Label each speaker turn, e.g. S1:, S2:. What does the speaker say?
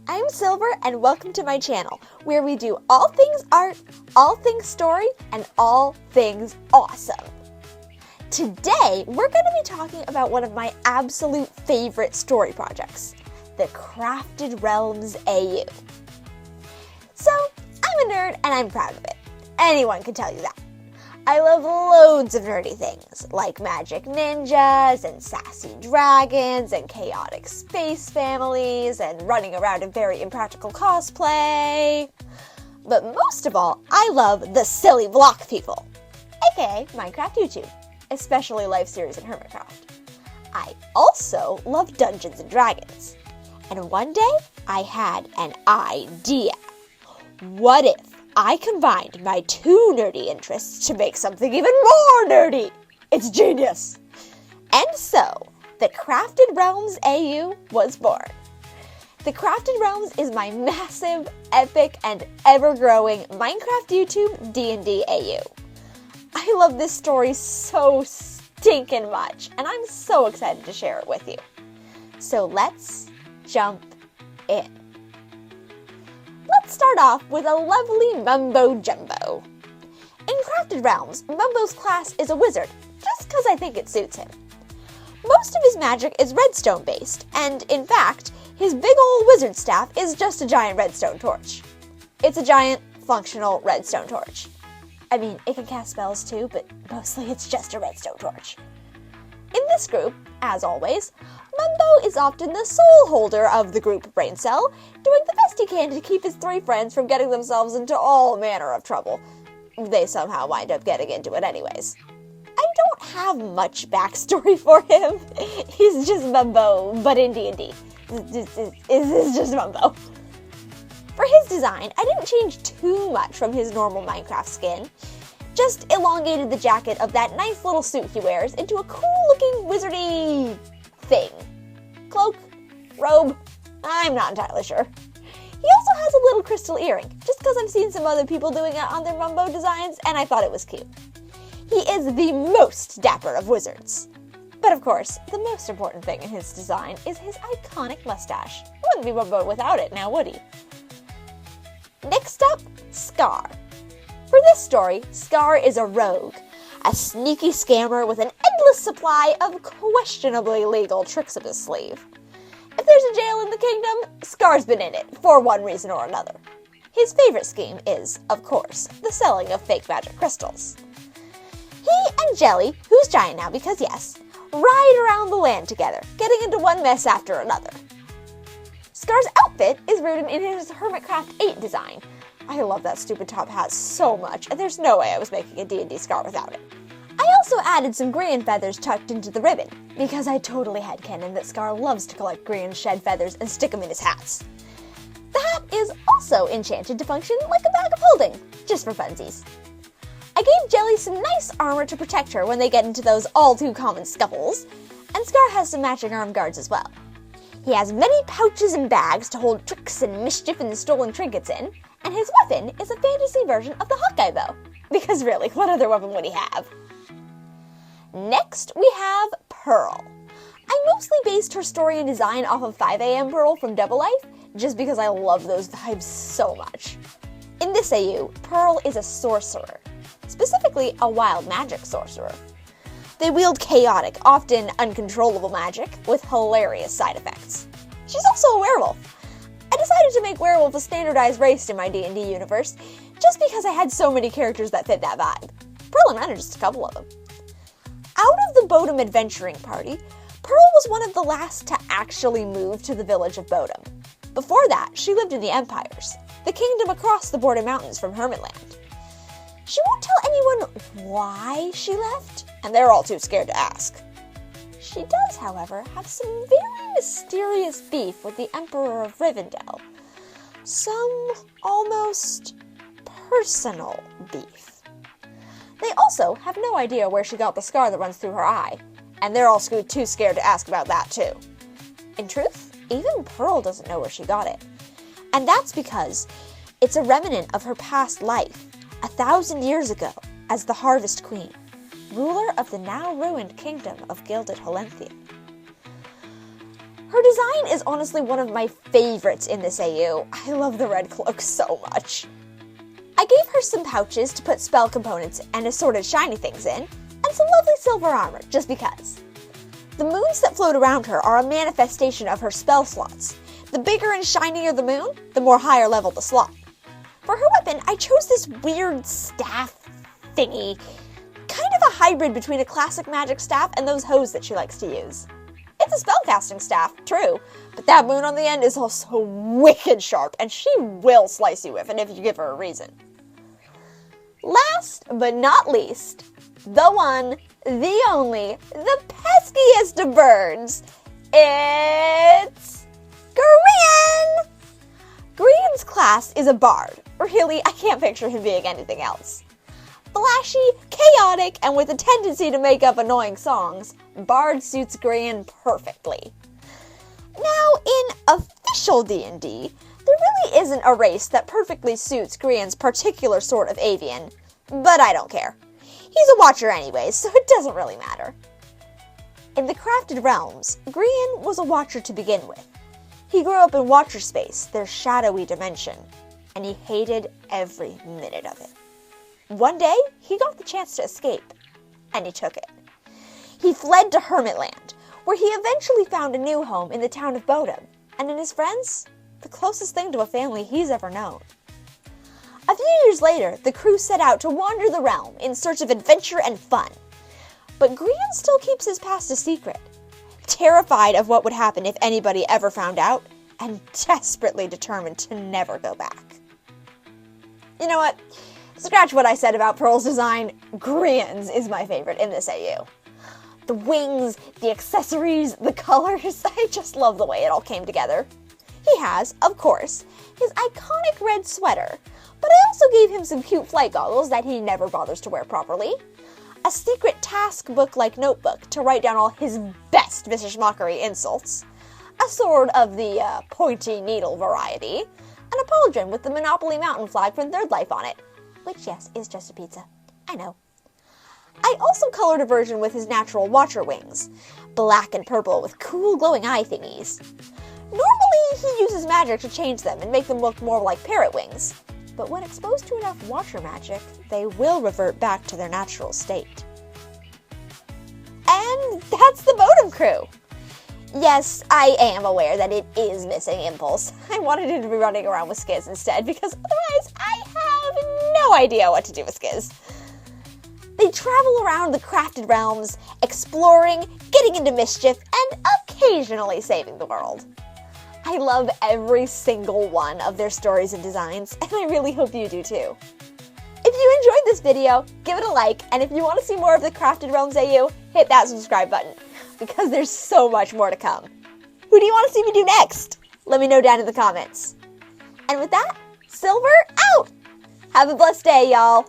S1: I'm Silver, and welcome to my channel, where we do all things art, all things story, and all things awesome. Today, we're going to be talking about one of my absolute favorite story projects, the Crafted Realms AU. So, I'm a nerd, and I'm proud of it. Anyone can tell you that. I love loads of nerdy things, like magic ninjas, and sassy dragons, and chaotic space families, and running around in very impractical cosplay. But most of all, I love the silly block people, aka Minecraft YouTube, especially Life Series and Hermitcraft. I also love Dungeons and Dragons. And one day, I had an idea. What if I combined my two nerdy interests to make something even more nerdy? It's genius! And so, the Crafted Realms AU was born. The Crafted Realms is my massive, epic, and ever-growing Minecraft YouTube DnD AU. I love this story so stinkin' much, and I'm so excited to share it with you. So let's jump in. Let's start off with a lovely Mumbo Jumbo. In Crafted Realms, Mumbo's class is a wizard, just because I think it suits him. Most of his magic is redstone based, and in fact, his big ol' wizard staff is just a giant redstone torch. It's a giant, functional redstone torch. I mean, it can cast spells too, but mostly it's just a redstone torch. In this group, as always, Mumbo is often the sole holder of the group brain cell, doing the best he can to keep his three friends from getting themselves into all manner of trouble. They somehow wind up getting into it anyways. I don't have much backstory for him. He's just Mumbo, but in D&D. It's just Mumbo. For his design, I didn't change too much from his normal Minecraft skin. Just elongated the jacket of that nice little suit he wears into a cool-looking wizardy thing. Cloak? Robe? I'm not entirely sure. He also has a little crystal earring, just because I've seen some other people doing it on their Mumbo designs, and I thought it was cute. He is the most dapper of wizards. But of course, the most important thing in his design is his iconic mustache. Wouldn't be Mumbo without it, now would he? Next up, Scar. For this story, Scar is a rogue, a sneaky scammer with an endless supply of questionably legal tricks up his sleeve. If there's a jail in the kingdom, Scar's been in it, for one reason or another. His favorite scheme is, of course, the selling of fake magic crystals. He and Jelly, who's giant now because yes, ride around the land together, getting into one mess after another. Scar's outfit is rooted in his Hermitcraft 8 design. I love that stupid top hat so much, and there's no way I was making a D&D Scar without it. I also added some Grian feathers tucked into the ribbon, because I totally headcanon that Scar loves to collect Grian shed feathers and stick them in his hats. The hat is also enchanted to function like a bag of holding, just for funsies. I gave Jelly some nice armor to protect her when they get into those all-too-common scuffles, and Scar has some matching arm guards as well. He has many pouches and bags to hold tricks and mischief and stolen trinkets in, and his weapon is a fantasy version of the Hawkeye bow. Because really, what other weapon would he have? Next, we have Pearl. I mostly based her story and design off of 5am Pearl from Double Life, just because I love those vibes so much. In this AU, Pearl is a sorcerer, specifically a wild magic sorcerer. They wield chaotic, often uncontrollable magic with hilarious side effects. She's also a werewolf. I decided to make werewolf a standardized race in my D&D universe, just because I had so many characters that fit that vibe. Pearl and mine are just a couple of them. Out of the Bodum adventuring party, Pearl was one of the last to actually move to the village of Bodum. Before that, she lived in the Empires, the kingdom across the Border Mountains from Hermitland. She won't tell anyone why she left, and they're all too scared to ask. She does, however, have some very mysterious beef with the Emperor of Rivendell. Some almost personal beef. They also have no idea where she got the scar that runs through her eye, and they're all too scared to ask about that too. In truth, even Pearl doesn't know where she got it. And that's because it's a remnant of her past life, 1,000 years ago, as the Harvest Queen, ruler of the now ruined kingdom of Gilded Holenthia. Her design is honestly one of my favorites in this AU. I love the red cloak so much. I gave her some pouches to put spell components and assorted shiny things in, and some lovely silver armor, just because. The moons that float around her are a manifestation of her spell slots. The bigger and shinier the moon, the more higher level the slot. For her weapon, I chose this weird staff thingy, kind of a hybrid between a classic magic staff and those hoes that she likes to use. It's a spellcasting staff, true, but that moon on the end is also wicked sharp, and she will slice you with it if you give her a reason. Last but not least, the one, the only, the peskiest of birds. It's Grian! Grian's class is a bard. Really, I can't picture him being anything else. Flashy, chaotic, and with a tendency to make up annoying songs, bard suits Grian perfectly. Now, in official D&D, there really isn't a race that perfectly suits Grian's particular sort of avian, but I don't care. He's a watcher anyways, so it doesn't really matter. In the Crafted Realms, Grian was a watcher to begin with. He grew up in Watcher Space, their shadowy dimension, and he hated every minute of it. One day, he got the chance to escape, and he took it. He fled to Hermitland, where he eventually found a new home in the town of Bodom, and in his friends, the closest thing to a family he's ever known. A few years later, the crew set out to wander the realm in search of adventure and fun. But Grian still keeps his past a secret, terrified of what would happen if anybody ever found out, and desperately determined to never go back. You know what? Scratch what I said about Pearl's design, Grian's is my favorite in this AU. The wings, the accessories, the colors, I just love the way it all came together. He has, of course, his iconic red sweater, but I also gave him some cute flight goggles that he never bothers to wear properly, a secret task book-like notebook to write down all his best vicious mockery insults, a sword of the pointy needle variety, and a pauldron with the Monopoly Mountain flag from Third Life on it, which, yes, is just a pizza. I know. I also colored a version with his natural watcher wings, black and purple with cool glowing eye thingies. Normally, he uses magic to change them and make them look more like parrot wings, but when exposed to enough watcher magic, they will revert back to their natural state. And that's the Bodom crew! Yes, I am aware that it is missing Impulse. I wanted him to be running around with Skiz instead, because otherwise I have no idea what to do with Skiz. They travel around the Crafted Realms, exploring, getting into mischief, and occasionally saving the world. I love every single one of their stories and designs, and I really hope you do too. If you enjoyed this video, give it a like, and if you want to see more of the Crafted Realms AU, hit that subscribe button, because there's so much more to come. Who do you want to see me do next? Let me know down in the comments. And with that, Silver out! Have a blessed day, y'all!